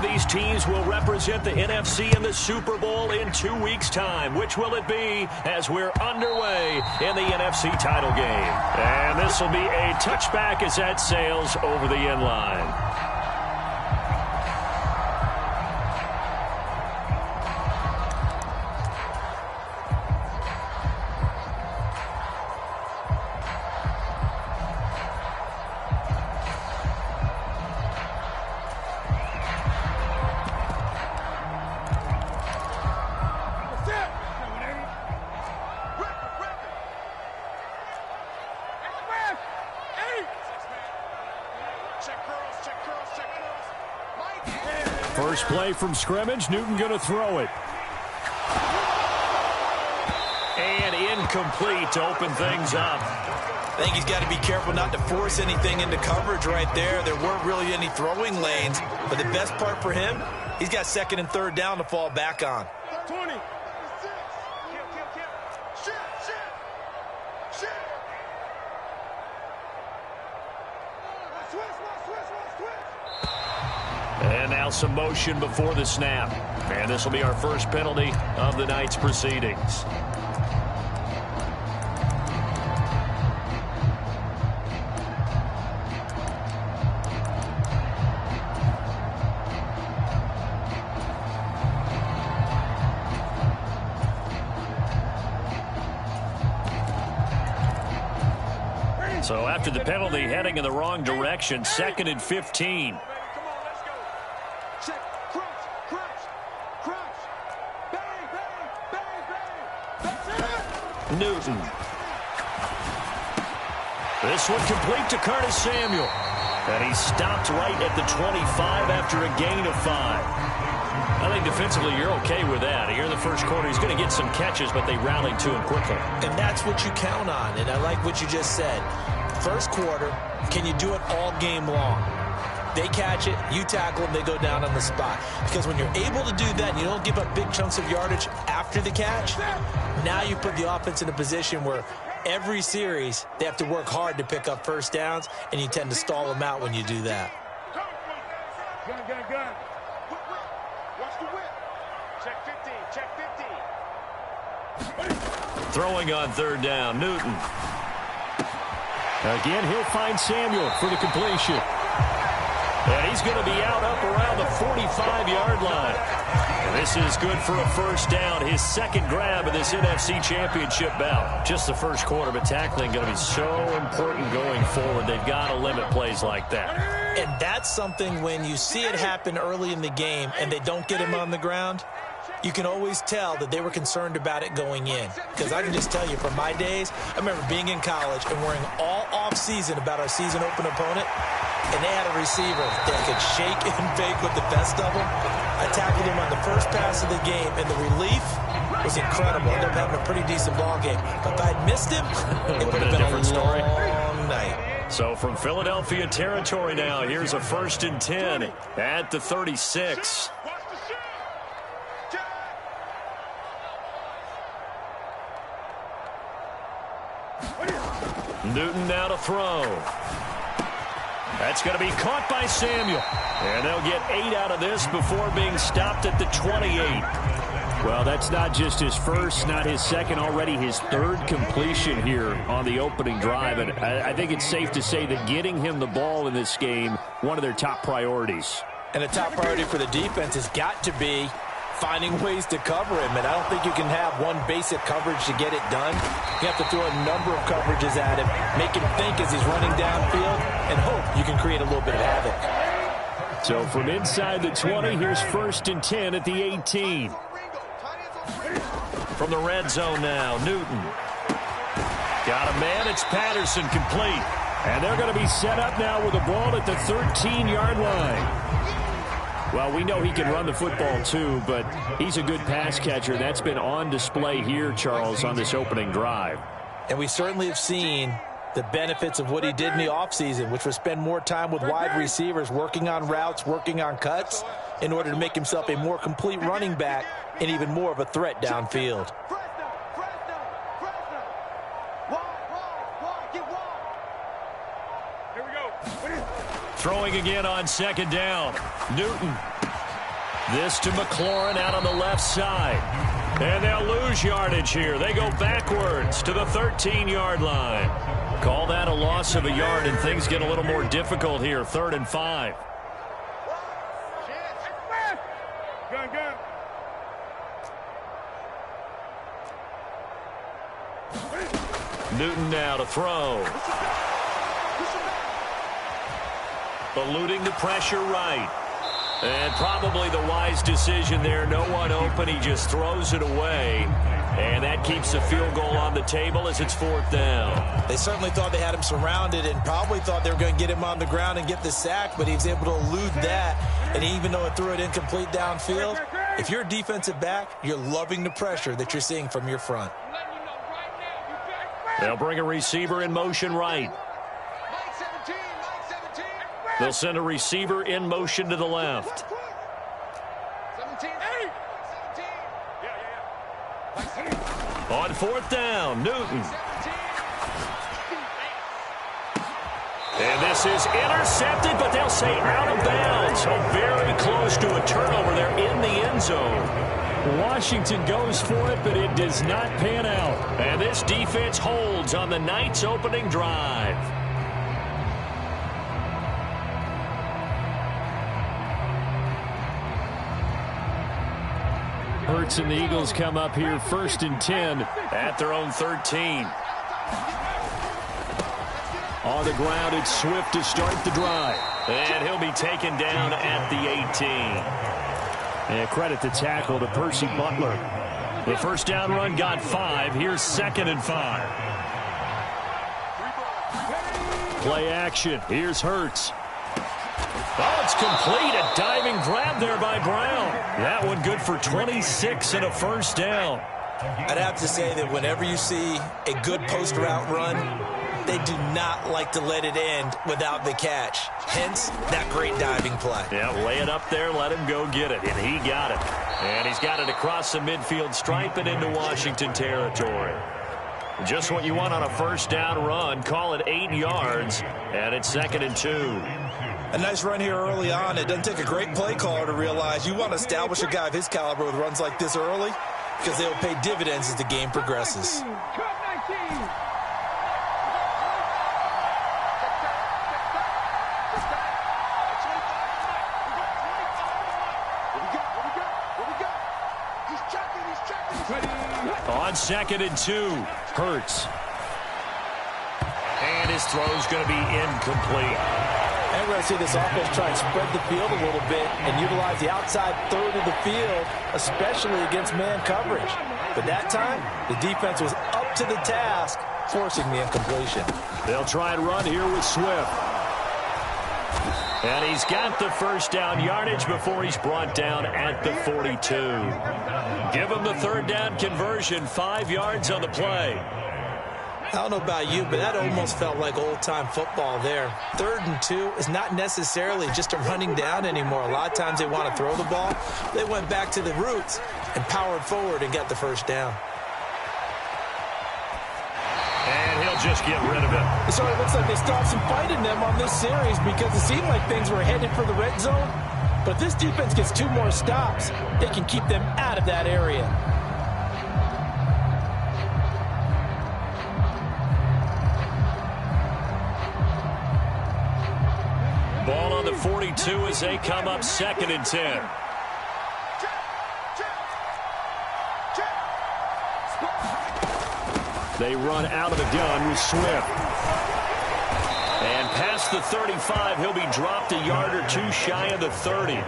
of these teams will represent the NFC in the Super Bowl in 2 weeks' time. Which will it be as we're underway in the NFC title game? And this will be a touchback as that sails over the end line. First play from scrimmage, Newton going to throw it. And incomplete to open things up. I think he's got to be careful not to force anything into coverage right there. There weren't really any throwing lanes, but the best part for him, he's got second and third down to fall back on. 20. And now some motion before the snap. And this will be our first penalty of the night's proceedings. So after the penalty, heading in the wrong direction, 2nd and 15. Newton. This one complete to Curtis Samuel. And he stopped right at the 25 after a gain of 5. I think defensively you're okay with that. Here in the first quarter, he's going to get some catches, but they rallied to him quickly. And that's what you count on, and I like what you just said. First quarter, can you do it all game long? They catch it, you tackle them, they go down on the spot. Because when you're able to do that and you don't give up big chunks of yardage after the catch, now you put the offense in a position where every series they have to work hard to pick up first downs, and you tend to stall them out when you do that. Gun. Watch the whip. Check 15. Throwing on third down, Newton. Again, he'll find Samuel for the completion. And he's going to be out up around the 45-yard line. And this is good for a first down. His second grab of this NFC Championship bout. Just the first quarter, but tackling going to be so important going forward. They've got to limit plays like that. And that's something when you see it happen early in the game and they don't get him on the ground, you can always tell that they were concerned about it going in. Because I can just tell you, from my days, I remember being in college and worrying all off-season about our season open opponent, and they had a receiver that could shake and bake with the best of them. I tackled him on the first pass of the game, and the relief was incredible. Ended up having a pretty decent ball game. But if I'd missed him, it would have been a different story. Long night. So from Philadelphia territory now, here's a 1st and 10 at the 36. Newton now to throw. That's going to be caught by Samuel. And they'll get 8 out of this before being stopped at the 28. Well, that's not just his first, not his second, already his third completion here on the opening drive. And I think it's safe to say that getting him the ball in this game, one of their top priorities. And a top priority for the defense has got to be finding ways to cover him. And I don't think you can have one basic coverage to get it done. You have to throw a number of coverages at him, make him think as he's running downfield, and hope you can create a little bit of havoc. So from inside the 20, here's 1st and 10 at the 18. From the red zone now, Newton. Got a man, it's Patterson, complete. And they're going to be set up now with the ball at the 13-yard line. Well, we know he can run the football too, but he's a good pass catcher. That's been on display here, Charles, on this opening drive. And we certainly have seen the benefits of what he did in the offseason, which was spend more time with wide receivers, working on routes, working on cuts, in order to make himself a more complete running back and even more of a threat downfield. Throwing again on 2nd down. Newton. This to McLaurin out on the left side. And they'll lose yardage here. They go backwards to the 13-yard line. Call that a loss of a yard, and things get a little more difficult here. 3rd and 5. Newton now to throw. Eluding the pressure right. And probably the wise decision there. No one open. He just throws it away. And that keeps the field goal on the table as it's 4th down. They certainly thought they had him surrounded and probably thought they were going to get him on the ground and get the sack, but he was able to elude that. And even though it threw it incomplete downfield, if you're a defensive back, you're loving the pressure that you're seeing from your front. They'll bring a receiver in motion right. They'll send a receiver in motion to the left. On 4th down, Newton. And this is intercepted, but they'll say out of bounds. So very close to a turnover there in the end zone. Washington goes for it, but it does not pan out. And this defense holds on the night's opening drive. Hurts and the Eagles come up here 1st and 10 at their own 13. On the ground, it's Swift to start the drive. And he'll be taken down at the 18. And credit the tackle to Percy Butler. The first down run got 5. Here's 2nd and 5. Play action. Here's Hurts. Oh, it's complete. A diving grab there by Brown. That one good for 26 and a first down. I'd have to say that whenever you see a good post route run, they do not like to let it end without the catch. Hence, that great diving play. Yeah, lay it up there, let him go get it. And he got it. And he's got it across the midfield stripe and into Washington territory. Just what you want on a first down run. Call it 8 yards, and it's 2nd and 2. A nice run here early on. It doesn't take a great play caller to realize you want to establish a guy of his caliber with runs like this early because they'll pay dividends as the game progresses. On 2nd and 2, Hurts. And his throw's going to be incomplete. And we're going to see this offense try and spread the field a little bit and utilize the outside third of the field, especially against man coverage. But that time, the defense was up to the task, forcing the incompletion. They'll try and run here with Swift. And he's got the first down yardage before he's brought down at the 42. Give him the 3rd down conversion, 5 yards on the play. I don't know about you, but that almost felt like old-time football there. 3rd and 2 is not necessarily just a running down anymore. A lot of times they want to throw the ball. They went back to the roots and powered forward and got the first down. And he'll just get rid of it. So it looks like they stopped some fight in them on this series because it seemed like things were headed for the red zone. But if this defense gets 2 more stops, they can keep them out of that area. Ball on the 42 as they come up 2nd and 10. They run out of the gun with Swift. And past the 35, he'll be dropped a yard or 2 shy of the 30.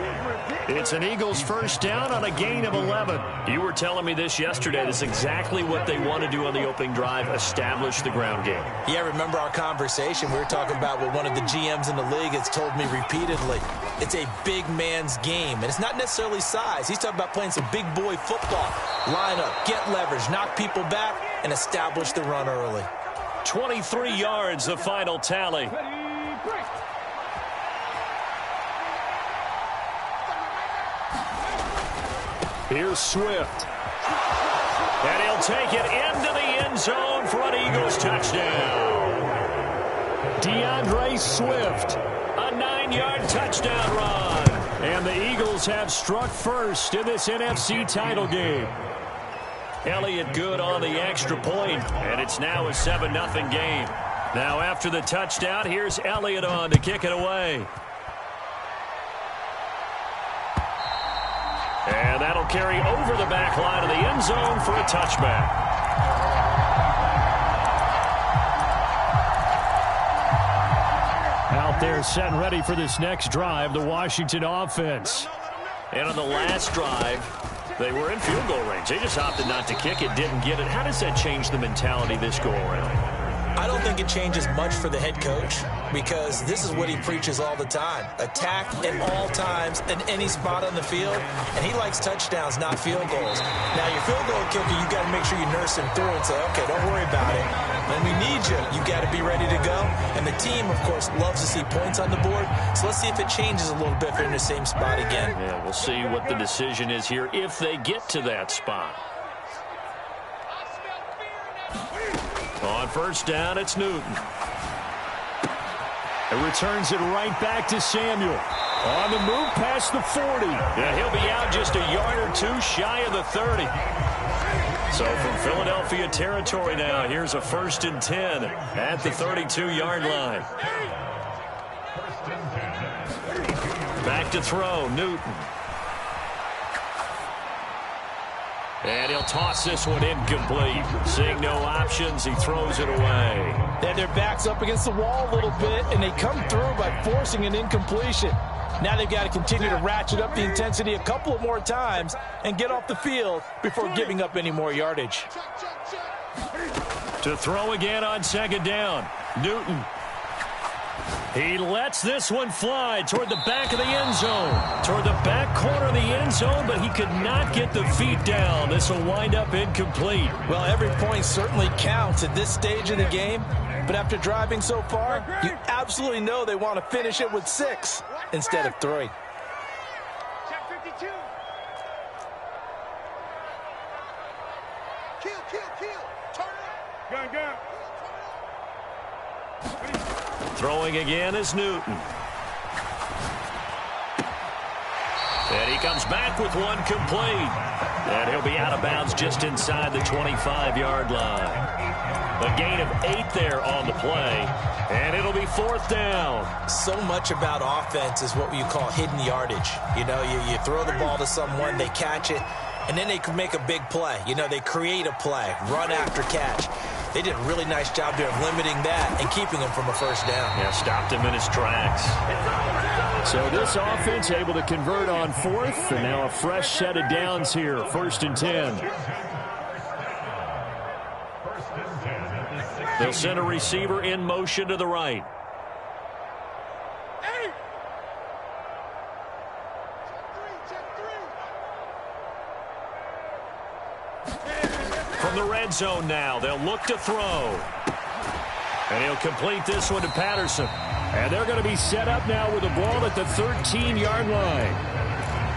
It's an Eagles first down on a gain of 11. You were telling me this yesterday. This is exactly what they want to do on the opening drive, establish the ground game. Yeah, remember our conversation. We were talking about what one of the GMs in the league has told me repeatedly. It's a big man's game, and it's not necessarily size. He's talking about playing some big boy football. Line up, get leverage, knock people back, and establish the run early. 23 yards, the final tally. Here's Swift. And he'll take it into the end zone for an Eagles touchdown. DeAndre Swift, a 9-yard touchdown run. And the Eagles have struck first in this NFC title game. Elliott good on the extra point, and it's now a 7-0 game. Now after the touchdown, here's Elliott on to kick it away. And that'll carry over the back line of the end zone for a touchback. Out there set and ready for this next drive, the Washington offense. And on the last drive, they were in field goal range. They just opted not to kick it, didn't get it. How does that change the mentality this go around? I don't think it changes much for the head coach because this is what he preaches all the time. Attack at all times in any spot on the field, and he likes touchdowns, not field goals. Now, your field goal kicker, you got to make sure you nurse him through and say, okay, don't worry about it. When we need you, you got to be ready to go. And the team, of course, loves to see points on the board, so let's see if it changes a little bit if they're in the same spot again. Yeah, we'll see what the decision is here if they get to that spot. On first down, it's Newton. It returns it right back to Samuel. On the move past the 40. Yeah, he'll be out just a yard or two shy of the 30. So from Philadelphia territory now, here's a 1st and 10 at the 32-yard line. Back to throw, Newton. And he'll toss this one incomplete. Seeing no options, he throws it away. They their backs up against the wall a little bit, and they come through by forcing an incompletion. Now they've got to continue to ratchet up the intensity a couple of more times and get off the field before giving up any more yardage. To throw again on 2nd down, Newton. He lets this one fly toward the back of the end zone. Toward the back corner of the end zone, but he could not get the feet down. This will wind up incomplete. Well, every point certainly counts at this stage of the game. But after driving so far, you absolutely know they want to finish it with 6 instead of 3. Check 52. Kill. Turn it. Gun. Throwing again is Newton. And he comes back with one complete. And he'll be out of bounds just inside the 25-yard line. A gain of 8 there on the play. And it'll be 4th down. So much about offense is what you call hidden yardage. You know, you throw the ball to someone, they catch it, and then they can make a big play. You know, they create a play, run after catch. They did a really nice job there of limiting that and keeping him from a 1st down. Yeah, stopped him in his tracks. So this offense able to convert on 4th, and now a fresh set of downs here, 1st and 10. They'll send a receiver in motion to the right. From the red zone now, they'll look to throw. And he'll complete this one to Patterson. And they're going to be set up now with the ball at the 13-yard line.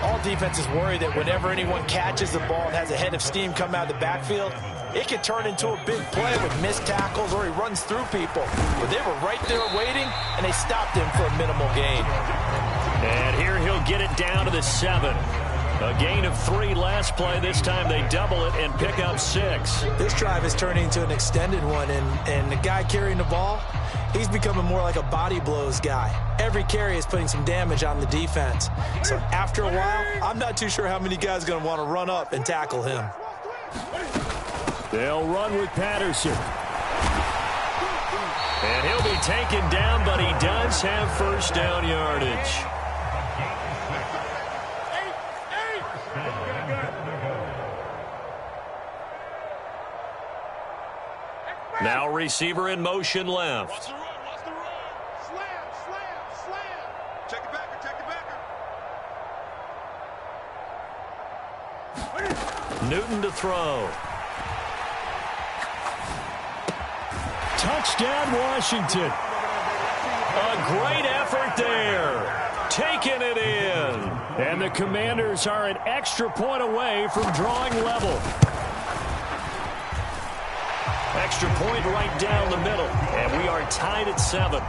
All defenses worry that whenever anyone catches the ball and has a head of steam come out of the backfield, it can turn into a big play with missed tackles or he runs through people. But they were right there waiting, and they stopped him for a minimal gain. And here he'll get it down to the 7. A gain of 3 last play. This time they double it and pick up 6. This drive is turning into an extended one, and the guy carrying the ball, he's becoming more like a body blows guy. Every carry is putting some damage on the defense. So after a while, I'm not too sure how many guys are going to want to run up and tackle him. They'll run with Patterson. And he'll be taken down, but he does have 1st down yardage. Now receiver in motion left. Watch the run. Slam. Check it backer. Newton to throw. Touchdown, Washington. A great effort there. Taking it in. And the Commanders are an extra point away from drawing level. Extra point right down the middle. And we are tied at 7.